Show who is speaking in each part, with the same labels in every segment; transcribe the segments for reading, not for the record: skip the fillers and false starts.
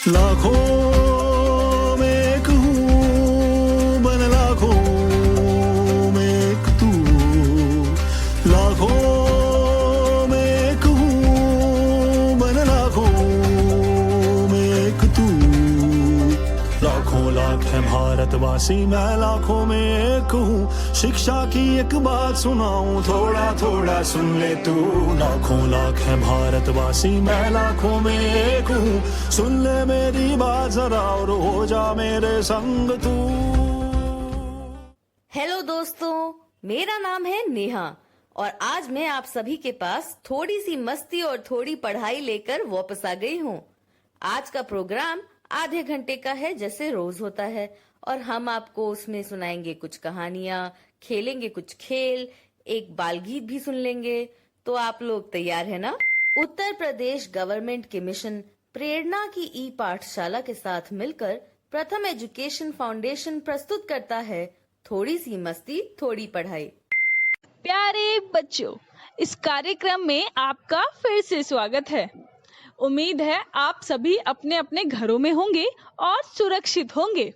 Speaker 1: लाखों में एक हूँ बन लाखों में एक तू, लाखों में एक हूँ बन लाखों में एक तू। लाखों लाख है भारतवासी मैं लाखों में एक हूँ, शिक्षा की एक बात सुनाऊं थोड़ा थोड़ा सुन ले तू। लाखों लाख है भारतवासी मैं लाखों में एक हूँ, सुन ले मेरी बात जरा और हो जा मेरे संग तू।
Speaker 2: हेलो दोस्तों, मेरा नाम है नेहा और आज मैं आप सभी के पास थोड़ी सी मस्ती और थोड़ी पढ़ाई लेकर वापस आ गई हूँ। आज का प्रोग्राम आधे घंटे का है जैसे रोज होता है और हम आपको उसमें सुनाएंगे कुछ कहानियाँ, खेलेंगे कुछ खेल, एक बाल गीत भी सुन लेंगे। तो आप लोग तैयार है ना? उत्तर प्रदेश गवर्नमेंट के मिशन प्रेरणा की ई पाठशाला के साथ मिलकर प्रथम एजुकेशन फाउंडेशन प्रस्तुत करता है थोड़ी सी मस्ती थोड़ी पढ़ाई।
Speaker 3: प्यारे बच्चों, इस कार्यक्रम में आपका फिर से स्वागत है। उम्मीद है आप सभी अपने अपने घरों में होंगे और सुरक्षित होंगे।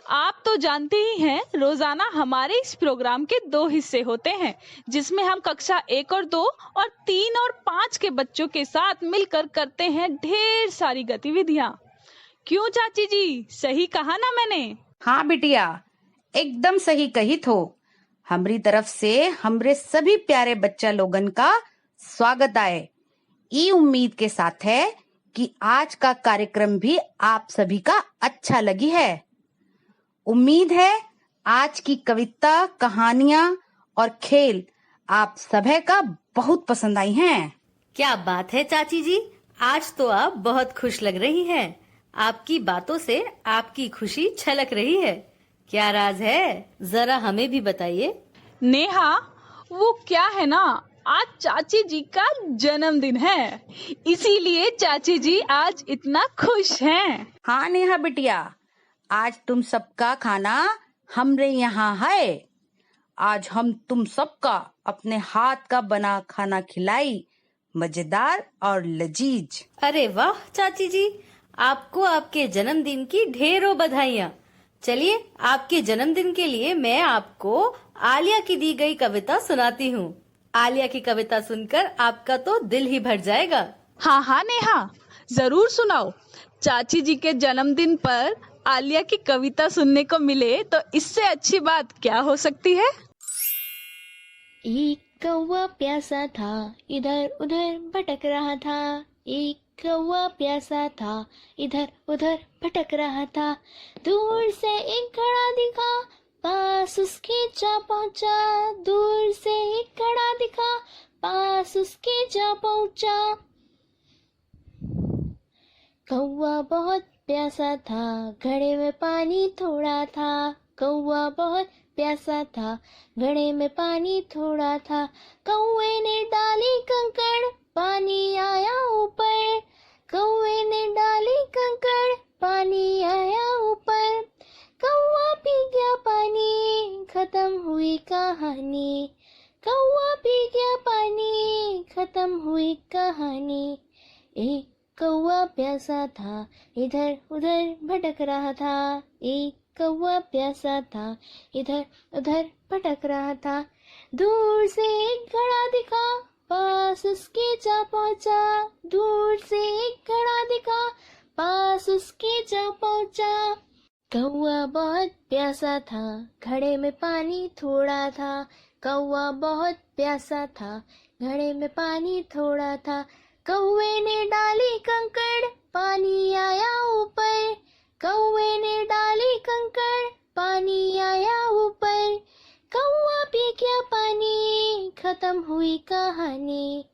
Speaker 3: आप तो जानते ही हैं, रोजाना हमारे इस प्रोग्राम के 2 हिस्से होते हैं, जिसमें हम कक्षा 1 और 2 और 3 और 5 के बच्चों के साथ मिलकर करते हैं ढेर सारी गतिविधियां। क्यों चाची जी, सही कहा ना मैंने?
Speaker 4: हाँ बिटिया, एकदम सही कही थो। हमारी तरफ से हमरे सभी प्यारे बच्चा लोगन का स्वागत आए। ये उम्मीद के साथ है कि आज का कार्यक्रम भी आप सभी का अच्छा लगी है। उम्मीद है आज की कविता, कहानियाँ और खेल आप सभी का बहुत पसंद आई हैं।
Speaker 2: क्या बात है चाची जी, आज तो आप बहुत खुश लग रही हैं। आपकी बातों से आपकी खुशी छलक रही है। क्या राज है, जरा हमें भी बताइए।
Speaker 3: नेहा, वो क्या है ना, आज चाची जी का जन्मदिन है, इसीलिए चाची जी आज इतना खुश हैं।
Speaker 4: हाँ नेहा बिटिया, आज तुम सबका खाना हमरे यहाँ है। आज हम तुम सबका अपने हाथ का बना खाना खिलाई, मजेदार और लजीज।
Speaker 2: अरे वाह चाची जी, आपको आपके जन्मदिन की ढेरों बधाइयाँ। चलिए, आपके जन्मदिन के लिए मैं आपको आलिया की दी गई कविता सुनाती हूँ। आलिया की कविता सुनकर आपका तो दिल ही भर जाएगा।
Speaker 3: हाँ हाँ नेहा, जरूर सुनाओ। चाची जी के जन्मदिन पर आलिया की कविता सुनने को मिले तो इससे अच्छी बात क्या हो सकती है।
Speaker 5: एक कौवा प्यासा था, इधर उधर भटक रहा था। एक कौवा प्यासा था, इधर उधर भटक रहा था। दूर से एक घड़ा दिखा, पास उसके जा पहुंचा। दूर से एक घड़ा दिखा, पास उसके जा पहुंचा। कौवा बहुत प्यासा था, घड़े में पानी थोड़ा था। कौवा बहुत प्यासा था, घड़े में पानी थोड़ा था। कौवे ने डाली कंकड़, पानी आया ऊपर। कौवे ने डाली कंकड़, पानी आया ऊपर। कौवा पी गया पानी, खत्म हुई कहानी। कौवा पी गया पानी, खत्म हुई कहानी। एक कौवा प्यासा था, इधर उधर भटक रहा था। एक कौवा प्यासा था, इधर उधर भटक रहा था। दूर से एक घड़ा दिखा, पास उसके जा पहुंचा। दूर से एक घड़ा दिखा, पास उसके जा पहुंचा। कौवा बहुत प्यासा था, घड़े में पानी थोड़ा था। कौवा बहुत प्यासा था, घड़े में पानी थोड़ा था। कौवे ने डाली कंकड़, पानी आया ऊपर। कौवे ने डाली कंकड़, पानी आया ऊपर। कौवा पी गया पानी, खत्म हुई कहानी।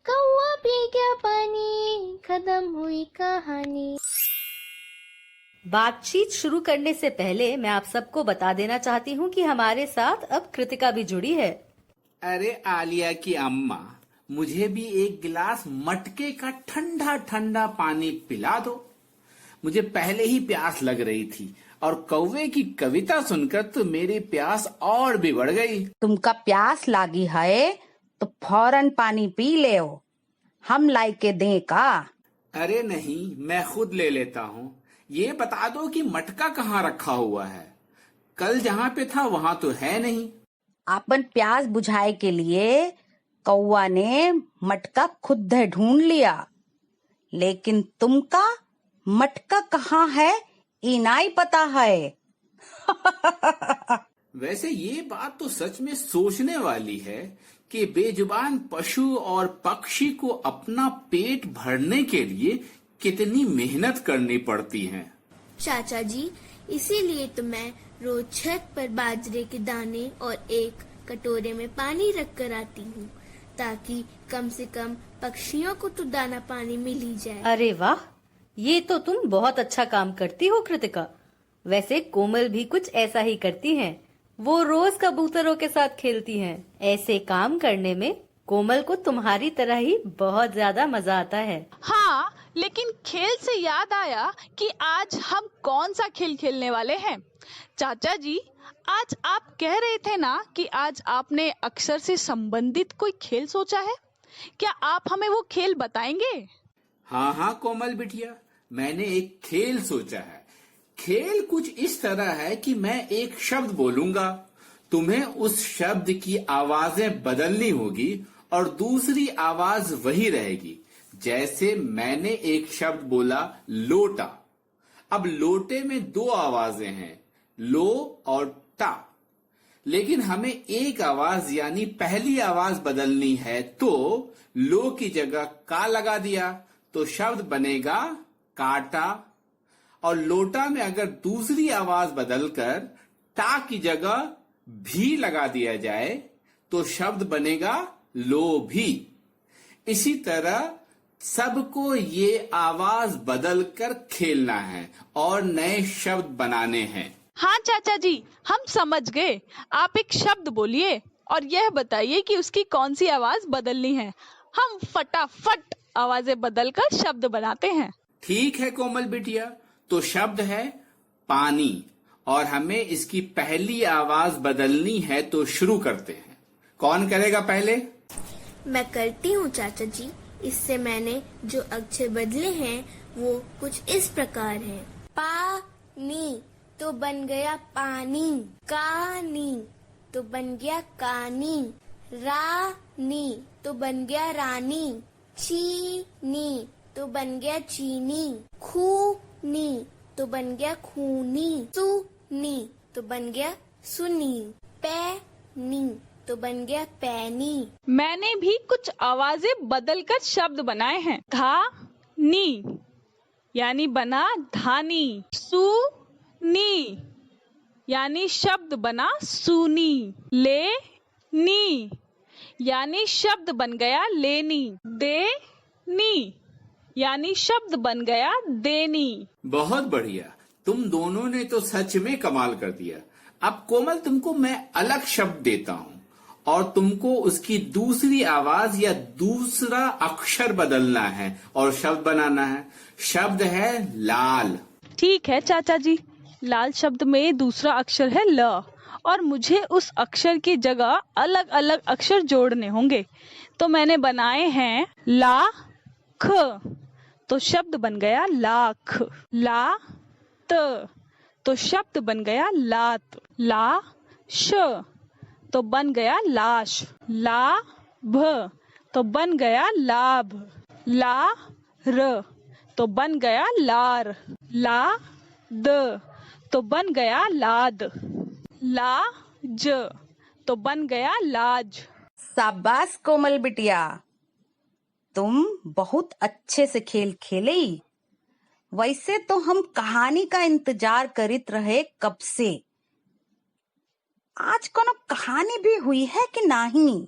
Speaker 5: कौवा पी गया पानी, खत्म हुई कहानी।
Speaker 2: बातचीत शुरू करने से पहले मैं आप सबको बता देना चाहती हूँ कि हमारे साथ अब कृतिका भी जुड़ी है।
Speaker 6: अरे आलिया की अम्मा, मुझे भी एक गिलास मटके का ठंडा ठंडा पानी पिला दो। मुझे पहले ही प्यास लग रही थी और कौवे की कविता सुनकर तो मेरी प्यास और भी बढ़ गई।
Speaker 4: तुमका प्यास लागी है तो फौरन पानी पी ले, हम लाई के दें का?
Speaker 6: अरे नहीं, मैं खुद ले लेता हूँ। ये बता दो कि मटका कहाँ रखा हुआ है? कल जहाँ पे था वहां तो है नहीं।
Speaker 4: अपन प्यास बुझाए के लिए कौवा ने मटका खुद ढूंढ लिया, लेकिन तुमका मटका कहाँ है ई नाई पता है।
Speaker 6: वैसे ये बात तो सच में सोचने वाली है कि बेजुबान पशु और पक्षी को अपना पेट भरने के लिए कितनी मेहनत करनी पड़ती है।
Speaker 5: चाचा जी, इसीलिए तो मैं रोज छत पर बाजरे के दाने और एक कटोरे में पानी रख कर आती हूँ, ताकि कम से कम पक्षियों को तो दाना पानी मिल ही जाए।
Speaker 2: अरे वाह, ये तो तुम बहुत अच्छा काम करती हो कृतिका। वैसे कोमल भी कुछ ऐसा ही करती हैं। वो रोज कबूतरों के साथ खेलती हैं। ऐसे काम करने में कोमल को तुम्हारी तरह ही बहुत ज्यादा मजा आता है।
Speaker 3: हाँ, लेकिन खेल से याद आया कि आज हम कौन सा खेल खेलने वाले हैं। चाचा जी, आज आप कह रहे थे ना कि आज आपने अक्षर से संबंधित कोई खेल सोचा है। क्या आप हमें वो खेल बताएंगे?
Speaker 6: हाँ हाँ कोमल बिटिया, मैंने एक खेल सोचा है। खेल कुछ इस तरह है कि मैं एक शब्द बोलूंगा, तुम्हें उस शब्द की आवाजें बदलनी होगी और दूसरी आवाज वही रहेगी। जैसे मैंने एक शब्द बोला लोटा। अब लोटे में दो आवाजें हैं, लो और टा, लेकिन हमें एक आवाज यानी पहली आवाज बदलनी है, तो लो की जगह का लगा दिया तो शब्द बनेगा काटा। और लोटा में अगर दूसरी आवाज बदलकर टा की जगह भी लगा दिया जाए तो शब्द बनेगा लोभी। इसी तरह सबको ये आवाज बदलकर खेलना है और नए शब्द बनाने हैं।
Speaker 3: हाँ चाचा जी, हम समझ गए। आप एक शब्द बोलिए और यह बताइए कि उसकी कौन सी आवाज बदलनी है। हम फटाफट आवाजें बदलकर शब्द बनाते हैं।
Speaker 6: ठीक है कोमल बिटिया, तो शब्द है पानी और हमें इसकी पहली आवाज बदलनी है, तो शुरू करते हैं। कौन करेगा पहले?
Speaker 5: मैं करती हूँ चाचा जी। इससे मैंने जो अक्षर बदले हैं वो कुछ इस प्रकार हैं। पानी तो बन गया पानी, कानी तो बन गया कानी, रानी तो बन गया रानी, चीनी तो बन गया चीनी, खूनी तो बन गया खूनी, सुनी तो बन गया सुनी, पैनी तो बन गया पैनी।
Speaker 3: मैंने भी कुछ आवाजें बदलकर शब्द बनाए हैं। धा नी यानी बना धानी, सुनी यानी शब्द बना सूनी, ले नी यानी शब्द बन गया लेनी, दे नी यानी शब्द बन गया देनी।
Speaker 6: बहुत बढ़िया, तुम दोनों ने तो सच में कमाल कर दिया। अब कोमल, तुमको मैं अलग शब्द देता हूँ और तुमको उसकी दूसरी आवाज या दूसरा अक्षर बदलना है और शब्द बनाना है। शब्द है लाल।
Speaker 3: ठीक है चाचा जी, लाल शब्द में दूसरा अक्षर है ल और मुझे उस अक्षर की जगह अलग अलग अक्षर जोड़ने होंगे। तो मैंने बनाए हैं ला ख, तो शब्द बन गया लाख। ला त तो शब्द बन गया लात। ला श तो बन गया लाश। ला भ तो बन गया लाभ। ला र तो बन गया लार। ला द तो बन गया लाद। ला ज तो बन गया लाज।
Speaker 4: शाबाश कोमल बिटिया, तुम बहुत अच्छे से खेल खेले। वैसे तो हम कहानी का इंतजार करित रहे कब से। आज कोनो कहानी भी हुई है कि नहीं,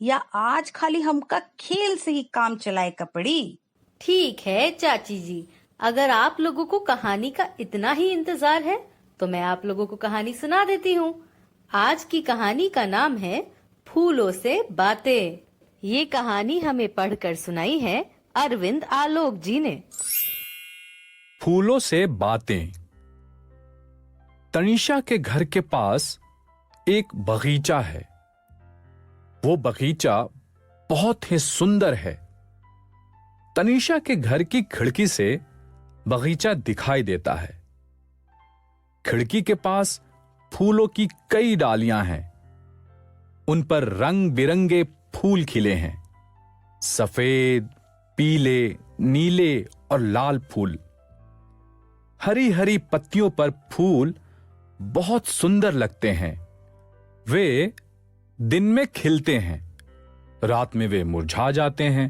Speaker 4: या आज खाली हमका खेल से ही काम चलाए कपड़ी?
Speaker 2: ठीक है चाची जी, अगर आप लोगों को कहानी का इतना ही इंतजार है तो मैं आप लोगों को कहानी सुना देती हूँ। आज की कहानी का नाम है फूलों से बातें। ये कहानी हमें पढ़कर सुनाई है अरविंद आलोक जी ने।
Speaker 7: फूलों से बातें। तनीषा के घर के पास एक बगीचा है। वो बगीचा बहुत ही सुंदर है। तनीषा के घर की खिड़की से बगीचा दिखाई देता है। खिड़की के पास फूलों की कई डालियां हैं। उन पर रंग बिरंगे फूल खिले हैं, सफेद, पीले, नीले और लाल फूल। हरी हरी पत्तियों पर फूल बहुत सुंदर लगते हैं। वे दिन में खिलते हैं, रात में वे मुरझा जाते हैं।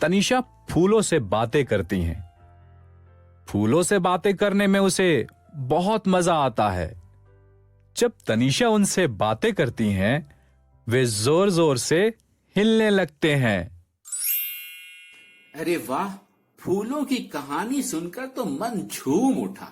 Speaker 7: तनीषा फूलों से बातें करती हैं। फूलों से बातें करने में उसे बहुत मजा आता है। जब तनीषा उनसे बातें करती हैं, वे जोर जोर से हिलने लगते हैं।
Speaker 6: अरे वाह, फूलों की कहानी सुनकर तो मन झूम उठा।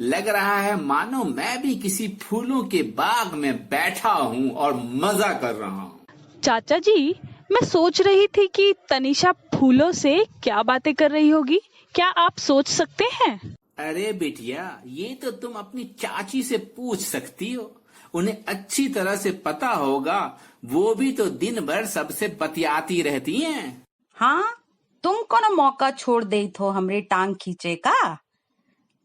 Speaker 6: लग रहा है मानो मैं भी किसी फूलों के बाग में बैठा हूँ और मजा कर रहा हूँ।
Speaker 3: चाचा जी, मैं सोच रही थी कि तनीषा फूलों से क्या बातें कर रही होगी। क्या आप सोच सकते हैं?
Speaker 6: अरे बिटिया, ये तो तुम अपनी चाची से पूछ सकती हो। उन्हें अच्छी तरह से पता होगा। वो भी तो दिन भर सबसे बतियाती रहती हैं।
Speaker 4: हाँ, तुम कोनो मौका छोड़ दे थो हमरे टांग खींचे का।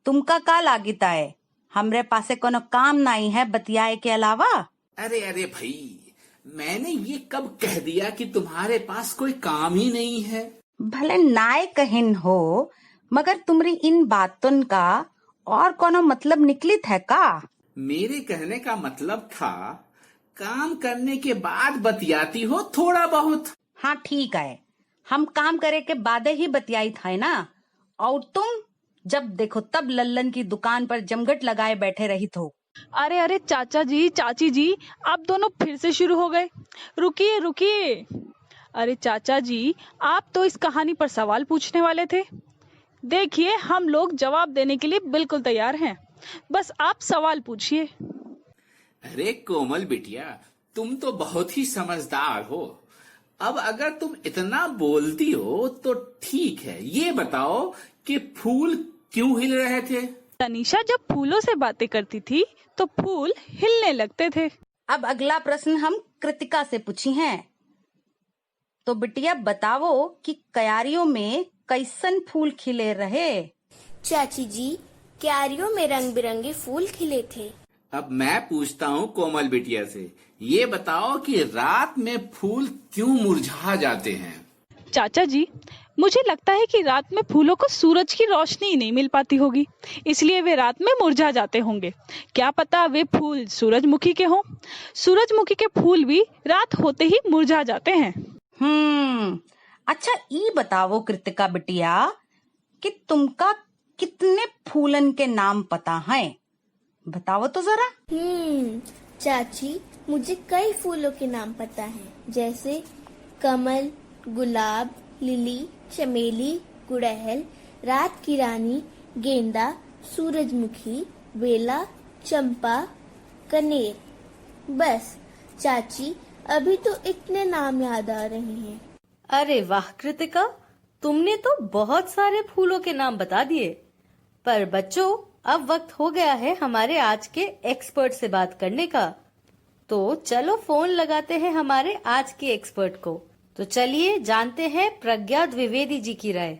Speaker 4: तुमका का लागिता है, हमरे पासे कोनो काम नहीं है बतियाए के अलावा।
Speaker 6: अरे अरे भाई, मैंने ये कब कह दिया कि तुम्हारे पास कोई काम ही नहीं है?
Speaker 4: भले नाय कहिन हो, मगर तुमरी इन बातों का और कोनो मतलब निकलित है का?
Speaker 6: मेरे कहने का मतलब था, काम करने के बाद बतियाती हो थोड़ा बहुत।
Speaker 4: हाँ ठीक है, हम काम करे के बाद ही बतियाई था ना। और तुम जब देखो तब लल्लन की दुकान पर जमघट लगाए बैठे रही थो।
Speaker 3: अरे अरे चाचा जी, चाची जी, आप दोनों फिर से शुरू हो गए। रुकिए रुकिए। अरे चाचा जी, आप तो इस कहानी पर सवाल पूछने वाले थे। देखिए, हम लोग जवाब देने के लिए बिल्कुल तैयार हैं। बस आप सवाल पूछिए।
Speaker 6: अरे कोमल बिटिया, तुम तो बहुत ही समझदार हो। अब अगर तुम इतना बोलती हो तो ठीक है। ये बताओ कि फूल क्यों हिल रहे थे?
Speaker 3: तनीषा जब फूलों से बातें करती थी तो फूल हिलने लगते थे।
Speaker 4: अब अगला प्रश्न हम कृतिका से पूछी हैं। तो बिटिया बताओ कि क्यारियों में कैसन फूल खिले रहे?
Speaker 5: चाची जी, क्यारियों में रंग बिरंगे फूल खिले थे।
Speaker 6: अब मैं पूछता हूँ कोमल बिटिया से, ये बताओ कि रात में फूल क्यों मुरझा जाते हैं?
Speaker 3: चाचा जी, मुझे लगता है कि रात में फूलों को सूरज की रोशनी नहीं मिल पाती होगी, इसलिए वे रात में मुरझा जाते होंगे। क्या पता वे फूल सूरजमुखी के हों। सूरजमुखी के फूल भी रात होते ही मुरझा जाते हैं।
Speaker 4: अच्छा ये बताओ कृतिका बिटिया कि तुमका कितने फूलन के नाम पता हैं? बताओ तो जरा।
Speaker 5: चाची, मुझे कई फूलों के नाम पता हैं, जैसे कमल, गुलाब, लिली, चमेली, गुड़हल, रात की रानी, गेंदा, सूरजमुखी, बेला, चंपा, कनेर। बस चाची, अभी तो इतने नाम याद आ रहे हैं।
Speaker 2: अरे वाह कृतिका, तुमने तो बहुत सारे फूलों के नाम बता दिए। पर बच्चों, अब वक्त हो गया है हमारे आज के एक्सपर्ट से बात करने का। तो चलो फोन लगाते हैं हमारे आज के एक्सपर्ट को। तो चलिए जानते हैं प्रज्ञा द्विवेदी जी की राय।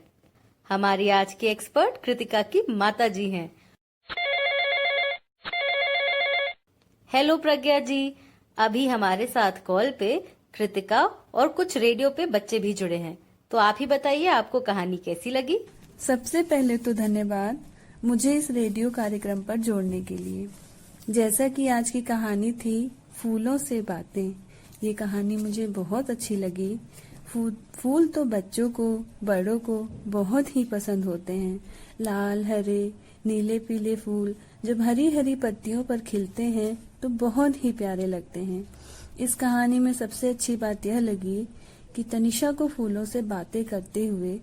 Speaker 2: हमारी आज की एक्सपर्ट कृतिका की माता जी हैं। हेलो प्रज्ञा जी, अभी हमारे साथ कॉल पे कृतिका और कुछ रेडियो पे बच्चे भी जुड़े हैं। तो आप ही बताइए, आपको कहानी कैसी लगी?
Speaker 8: सबसे पहले तो धन्यवाद मुझे इस रेडियो कार्यक्रम पर जोड़ने के लिए। जैसा कि आज की कहानी थी फूलों से बातें, ये कहानी मुझे बहुत अच्छी लगी। फूल तो बच्चों को, बड़ों को बहुत ही पसंद होते हैं। लाल, हरे, नीले, पीले फूल जब हरी हरी पत्तियों पर खिलते हैं तो बहुत ही प्यारे लगते हैं। इस कहानी में सबसे अच्छी बात यह लगी कि तनीषा को फूलों से बातें करते हुए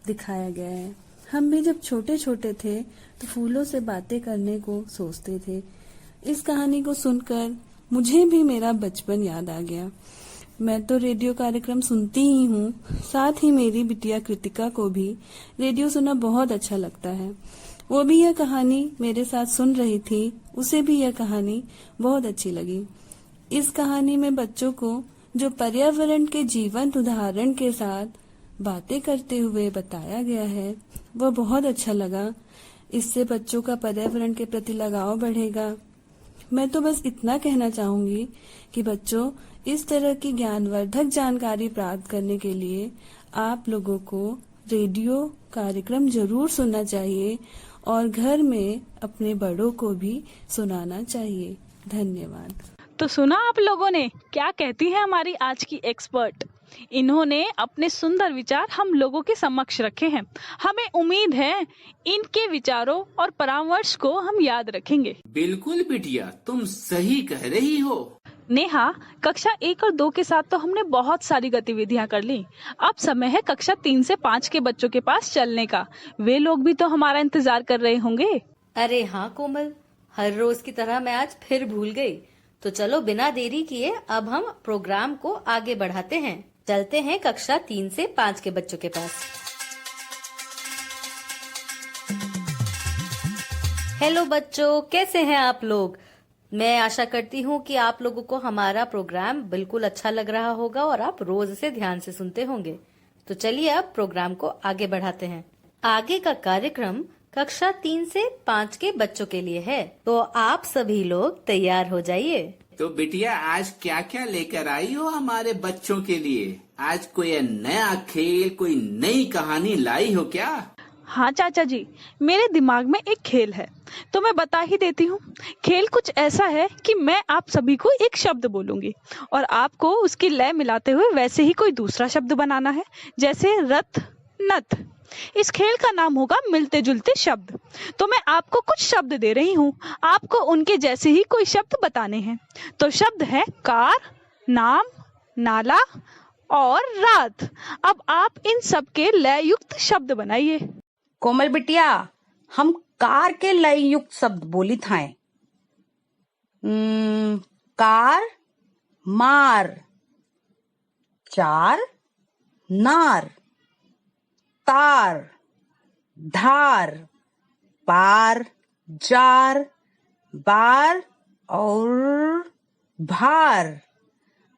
Speaker 8: दिखाया गया है। हम भी जब छोटे छोटे थे तो फूलों से बातें करने को सोचते थे। इस कहानी को सुनकर मुझे भी मेरा बचपन याद आ गया। मैं तो रेडियो कार्यक्रम सुनती ही हूँ, साथ ही मेरी बिटिया कृतिका को भी रेडियो सुनना बहुत अच्छा लगता है। वो भी यह कहानी मेरे साथ सुन रही थी, उसे भी यह कहानी बहुत अच्छी लगी। इस कहानी में बच्चों को जो पर्यावरण के जीवंत उदाहरण के साथ बातें करते हुए बताया गया है वह बहुत अच्छा लगा। इससे बच्चों का पर्यावरण के प्रति लगाव बढ़ेगा। मैं तो बस इतना कहना चाहूंगी कि बच्चों, इस तरह की ज्ञानवर्धक जानकारी प्राप्त करने के लिए आप लोगों को रेडियो कार्यक्रम जरूर सुनना चाहिए और घर में अपने बड़ों को भी सुनाना चाहिए। धन्यवाद।
Speaker 3: तो सुना आप लोगों ने क्या कहती है हमारी आज की एक्सपर्ट। इन्होंने अपने सुंदर विचार हम लोगों के समक्ष रखे हैं। हमें उम्मीद है इनके विचारों और परामर्श को हम याद रखेंगे।
Speaker 6: बिल्कुल बिटिया, तुम सही कह रही हो।
Speaker 3: नेहा, कक्षा 1 और 2 के साथ तो हमने बहुत सारी गतिविधियां कर ली। अब समय है कक्षा 3 से 5 के बच्चों के पास चलने का। वे लोग भी तो हमारा इंतजार कर रहे होंगे।
Speaker 2: अरे हाँ कोमल, हर रोज की तरह मैं आज फिर भूल गई। तो चलो बिना देरी किए अब हम प्रोग्राम को आगे बढ़ाते हैं। चलते हैं कक्षा 3 से 5 के बच्चों के पास। हेलो बच्चों, कैसे हैं आप लोग? मैं आशा करती हूँ कि आप लोगों को हमारा प्रोग्राम बिल्कुल अच्छा लग रहा होगा और आप रोज इसे ध्यान से सुनते होंगे। तो चलिए अब प्रोग्राम को आगे बढ़ाते हैं। आगे का कार्यक्रम कक्षा 3 से 5 के बच्चों के लिए है, तो आप सभी लोग तैयार हो जाइए।
Speaker 6: तो बिटिया, आज क्या क्या लेकर आई हो हमारे बच्चों के लिए? आज कोई नया खेल, कोई नई कहानी लाई हो क्या?
Speaker 3: हाँ चाचा जी, मेरे दिमाग में एक खेल है, तो मैं बता ही देती हूँ। खेल कुछ ऐसा है कि मैं आप सभी को एक शब्द बोलूंगी और आपको उसकी लय मिलाते हुए वैसे ही कोई दूसरा शब्द बनाना है, जैसे रथ, नथ। इस खेल का नाम होगा मिलते जुलते शब्द। तो मैं आपको कुछ शब्द दे रही हूँ, आपको उनके जैसे ही कोई शब्द बताने हैं। तो शब्द है कार, नाम, नाला और रात। अब आप इन सब के लय युक्त शब्द बनाइए।
Speaker 4: कोमल बिटिया, हम कार के लय युक्त शब्द बोली थाए। कार, मार, चार, नार, तार, धार, पार, जार, बार और भार,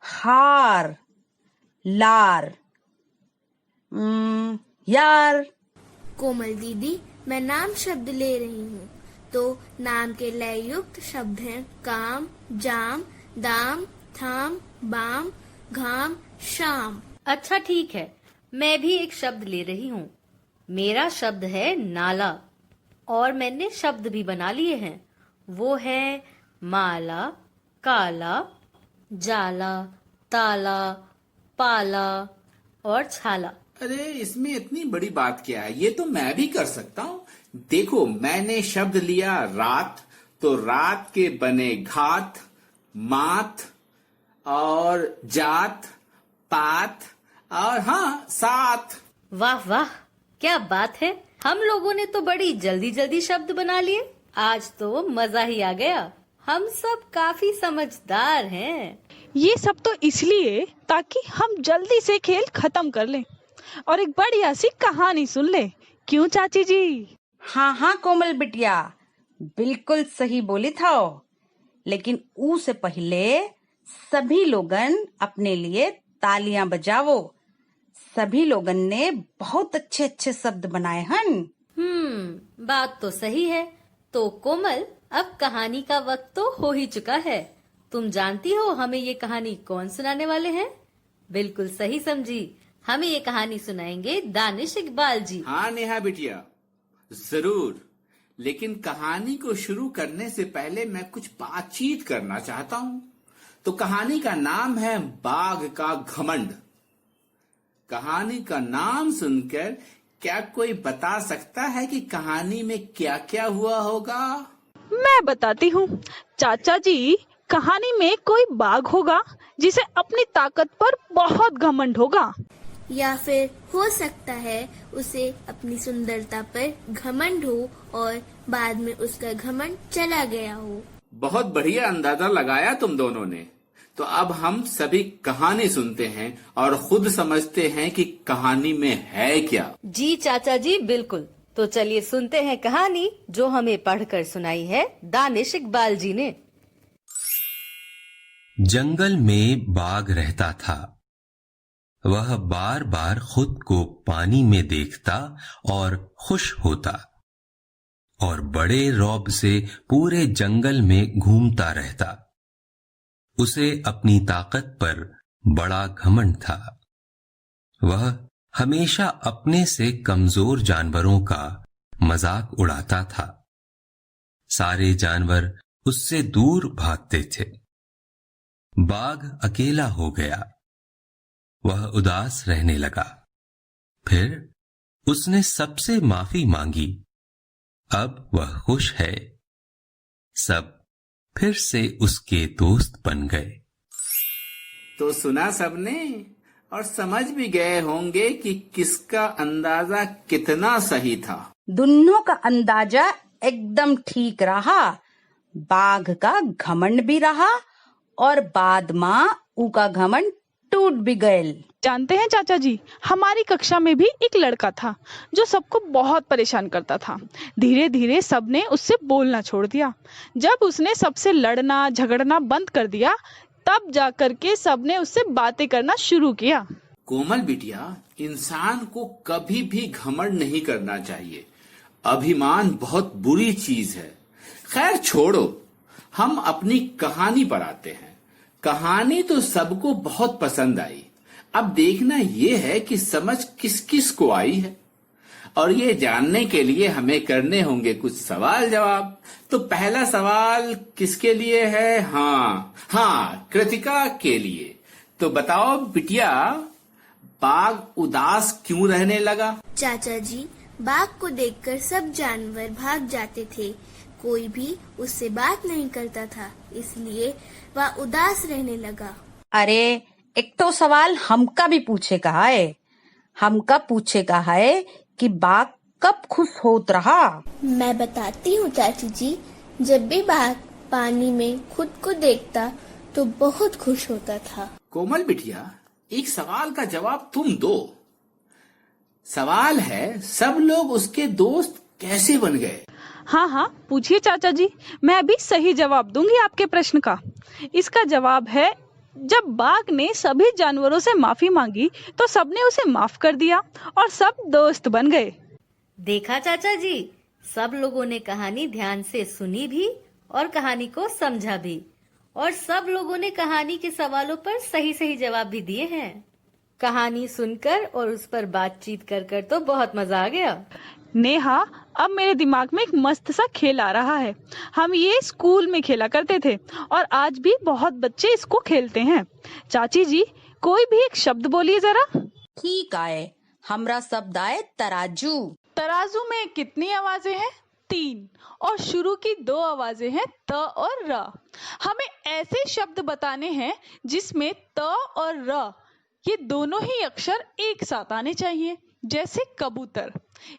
Speaker 4: हार, लार, यार।
Speaker 5: कोमल दीदी, मैं नाम शब्द ले रही हूँ। तो नाम के लय युक्त शब्द हैं काम, जाम, दाम, थाम, बाम, घाम, शाम।
Speaker 2: अच्छा ठीक है, मैं भी एक शब्द ले रही हूँ। मेरा शब्द है नाला और मैंने शब्द भी बना लिए हैं। वो है माला, काला, जाला, ताला, पाला और छाला।
Speaker 6: अरे इसमें इतनी बड़ी बात क्या है, ये तो मैं भी कर सकता हूँ। देखो, मैंने शब्द लिया रात, तो रात के बने घात, मात और जात, पात और हाँ साथ।
Speaker 2: वाह वाह, क्या बात है। हम लोगों ने तो बड़ी जल्दी जल्दी शब्द बना लिए। आज तो मजा ही आ गया। हम सब काफी समझदार हैं।
Speaker 3: ये सब तो इसलिए ताकि हम जल्दी से खेल खत्म कर लें और एक बढ़िया सी कहानी सुन ले। क्यों चाची जी?
Speaker 4: हाँ हाँ कोमल बिटिया, बिल्कुल सही बोली था। लेकिन ऊ से पहले सभी लोगन अपने लिए तालियां बजावो। सभी लोगन ने बहुत अच्छे अच्छे शब्द बनाए हन।
Speaker 2: बात तो सही है। तो कोमल, अब कहानी का वक्त तो हो ही चुका है। तुम जानती हो हमें ये कहानी कौन सुनाने वाले हैं? बिल्कुल सही समझी, हमें ये कहानी सुनाएंगे दानिश इकबाल जी।
Speaker 6: हाँ नेहा बिटिया, जरूर। लेकिन कहानी को शुरू करने से पहले मैं कुछ बातचीत करना चाहता हूँ। तो कहानी का नाम है बाघ का घमंड। कहानी का नाम सुनकर क्या कोई बता सकता है कि कहानी में क्या क्या हुआ होगा?
Speaker 3: मैं बताती हूँ चाचा जी। कहानी में कोई बाघ होगा जिसे अपनी ताकत पर बहुत घमंड होगा,
Speaker 5: या फिर हो सकता है उसे अपनी सुंदरता पर घमंड हो और बाद में उसका घमंड चला गया हो।
Speaker 6: बहुत बढ़िया अंदाजा लगाया तुम दोनों ने। तो अब हम सभी कहानी सुनते हैं और खुद समझते हैं कि कहानी में है क्या।
Speaker 2: जी चाचा जी, बिल्कुल। तो चलिए सुनते हैं कहानी जो हमें पढ़कर सुनाई है दानिश इकबाल जी ने।
Speaker 9: जंगल में बाघ रहता था। वह बार बार खुद को पानी में देखता और खुश होता और बड़े रौब से पूरे जंगल में घूमता रहता। उसे अपनी ताकत पर बड़ा घमंड था। वह हमेशा अपने से कमजोर जानवरों का मजाक उड़ाता था। सारे जानवर उससे दूर भागते थे। बाघ अकेला हो गया। वह उदास रहने लगा। फिर उसने सबसे माफी मांगी। अब वह खुश है। सब फिर से उसके दोस्त बन गए।
Speaker 6: तो सुना सबने और समझ भी गए होंगे कि किसका अंदाजा कितना सही था।
Speaker 4: दोनों का अंदाजा एकदम ठीक रहा। बाघ का घमंड भी रहा और बाद में उनका घमंड टूट भी गए।
Speaker 3: जानते हैं चाचा जी, हमारी कक्षा में भी एक लड़का था जो सबको बहुत परेशान करता था। धीरे धीरे सबने उससे बोलना छोड़ दिया। जब उसने सबसे लड़ना झगड़ना बंद कर दिया, तब जाकर के सबने उससे बातें करना शुरू किया।
Speaker 6: कोमल बिटिया, इंसान को कभी भी घमंड नहीं करना चाहिए। अभिमान बहुत बुरी चीज है। खैर छोड़ो, हम अपनी कहानी पर आते हैं। कहानी तो सबको बहुत पसंद आई। अब देखना ये है कि समझ किस किस को आई है, और ये जानने के लिए हमें करने होंगे कुछ सवाल जवाब। तो पहला सवाल किसके लिए है? हाँ, कृतिका के लिए। तो बताओ बिटिया, बाघ उदास क्यों रहने लगा?
Speaker 5: चाचा जी, बाघ को देखकर सब जानवर भाग जाते थे। कोई भी उससे बात नहीं करता था, इसलिए वह उदास रहने लगा।
Speaker 4: अरे, एक तो सवाल हमका भी पूछे कहा है। हमका पूछे कहा है कि बाघ कब खुश होत रहा।
Speaker 5: मैं बताती हूँ चाची जी। जब भी बाघ पानी में खुद को देखता तो बहुत खुश होता था।
Speaker 6: कोमल बिटिया, एक सवाल का जवाब तुम दो। सवाल है, सब लोग उसके दोस्त कैसे बन गए?
Speaker 3: हाँ, पूछिए चाचा जी, मैं भी सही जवाब दूंगी आपके प्रश्न का। इसका जवाब है, जब बाघ ने सभी जानवरों से माफी मांगी तो सबने उसे माफ कर दिया और सब दोस्त बन गए।
Speaker 2: देखा चाचा जी, सब लोगों ने कहानी ध्यान से सुनी भी और कहानी को समझा भी, और सब लोगों ने कहानी के सवालों पर सही सही जवाब भी दिए हैं। कहानी सुनकर और उस पर बातचीत कर कर तो बहुत मजा आ गया।
Speaker 3: नेहा, अब मेरे दिमाग में एक मस्त सा खेल आ रहा है। हम ये स्कूल में खेला करते थे और आज भी बहुत बच्चे इसको खेलते हैं। चाची जी, कोई भी एक शब्द बोलिए जरा।
Speaker 4: ठीक आए, हमरा शब्द आए तराजू।
Speaker 3: तराजू में कितनी आवाजें हैं? 3, और शुरू की 2 आवाजें हैं त और र। हमें ऐसे शब्द बताने हैं जिसमें त और र ये दोनों ही अक्षर एक साथ आने चाहिए। जैसे कबूतर,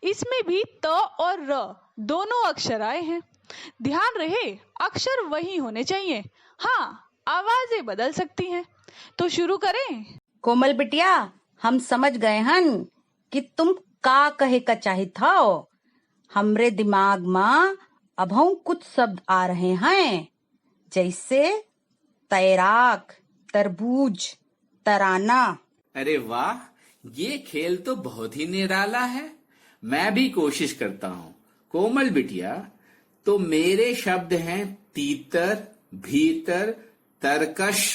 Speaker 3: इसमें भी त और र दोनों अक्षर आए हैं। ध्यान रहे, अक्षर वही होने चाहिए। हाँ, आवाजें बदल सकती हैं। तो शुरू करें।
Speaker 4: कोमल बिटिया, हम समझ गए हन कि तुम का कहे का चाहित हो। हमरे दिमाग में अभौ कुछ शब्द आ रहे हैं, जैसे तैराक, तरबूज, तराना।
Speaker 6: अरे वाह, ये खेल तो बहुत ही निराला है। मैं भी कोशिश करता हूँ। कोमल बिटिया, तो मेरे शब्द हैं तीतर, भीतर, तरकश।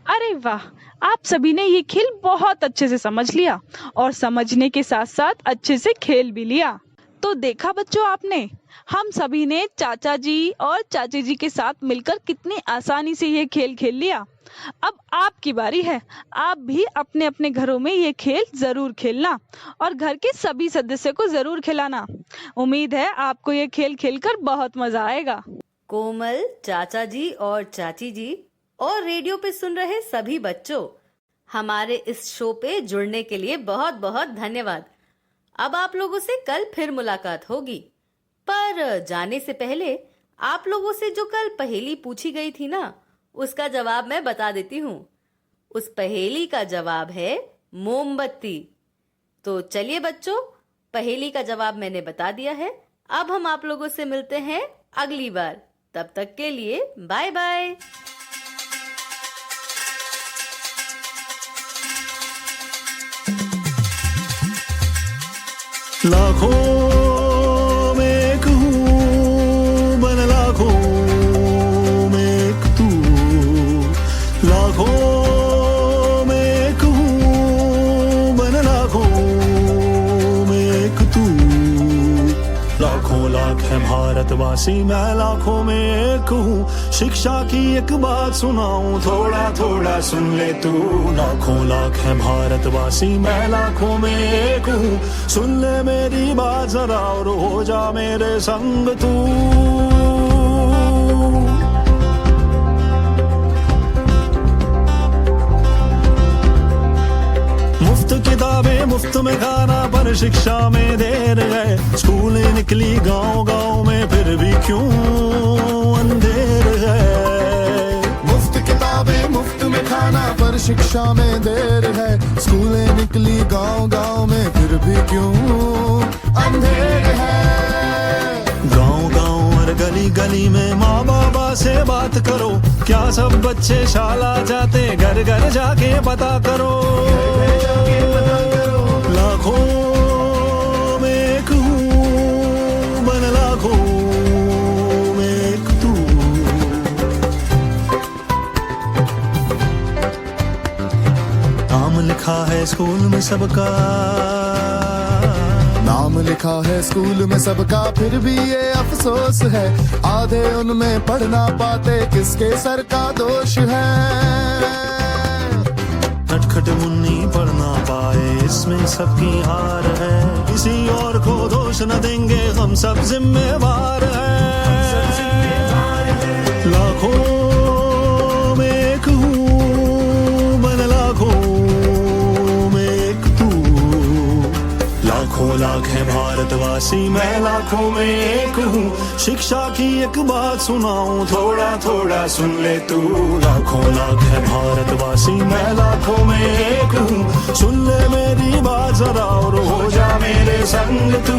Speaker 3: अरे वाह, आप सभी ने ये खेल बहुत अच्छे से समझ लिया और समझने के साथ साथ अच्छे से खेल भी लिया। तो देखा बच्चों आपने, हम सभी ने चाचा जी और चाची जी के साथ मिलकर कितनी आसानी से ये खेल खेल लिया। अब आपकी बारी है। आप भी अपने अपने घरों में ये खेल जरूर खेलना और घर के सभी सदस्यों को जरूर खिलाना। उम्मीद है आपको ये खेल खेलकर बहुत मजा आएगा।
Speaker 2: कोमल, चाचा जी और चाची जी और रेडियो पे सुन रहे सभी बच्चों, हमारे इस शो पे जुड़ने के लिए बहुत बहुत धन्यवाद। अब आप लोगों से कल फिर मुलाकात होगी, पर जाने से पहले आप लोगों से जो कल पहेली पूछी गई थी ना, उसका जवाब मैं बता देती हूँ। उस पहेली का जवाब है मोमबत्ती। तो चलिए बच्चों, पहेली का जवाब मैंने बता दिया है। अब हम आप लोगों से मिलते हैं अगली बार। तब तक के लिए बाय बाय।
Speaker 1: लाखों में एक हूँ मन लाखों में एक तू लाखों में एक हूँ मन लाखों में एक तू लाखों लाख है भारतवासी मैं लाखों में एक हूँ शिक्षा की एक बात सुनाऊं थोड़ा थोड़ा सुन ले तू लाखों लाख है भारतवासी मैं लाखों में एक हूँ सुन ले मेरी बात जरा और हो जा मेरे संग तू मुफ्त किताबें मुफ्त में खाना पर शिक्षा में देर है स्कूलें निकली गांव गांव में फिर भी क्यों अंधेर है
Speaker 10: मुफ्त किताबें मुफ्त में खाना पर शिक्षा में देर है स्कूलें निकली गांव गांव में फिर भी क्यों अंधेर है
Speaker 1: गांव गांव और गली गली में माँ बाबा से बात करो क्या सब बच्चे शाला जाते घर घर जाके पता करो लाखों में एक हूँ मन लाखों में एक तू नाम लिखा है स्कूल में सबका
Speaker 10: नाम लिखा है स्कूल में सबका फिर भी ये अफसोस है आधे उनमें पढ़ ना पाते किसके सर का दोष है
Speaker 1: नटखट मुन्नी पढ़ ना पाए इसमें सबकी हार है किसी और को दोष न देंगे हम सब जिम्मेवार हैं लाखों में एक हूँ मन लाखों में एक तू लाखों लाख है भारतवासी मैं लाखों में एक हूँ शिक्षा की एक बात सुनाऊं थोड़ा थोड़ा सुन ले तू लाखों लाख है भारतवासी मैं लाखों में एक हूँ सुन ले मेरी बात जरा और हो जा मेरे संग तू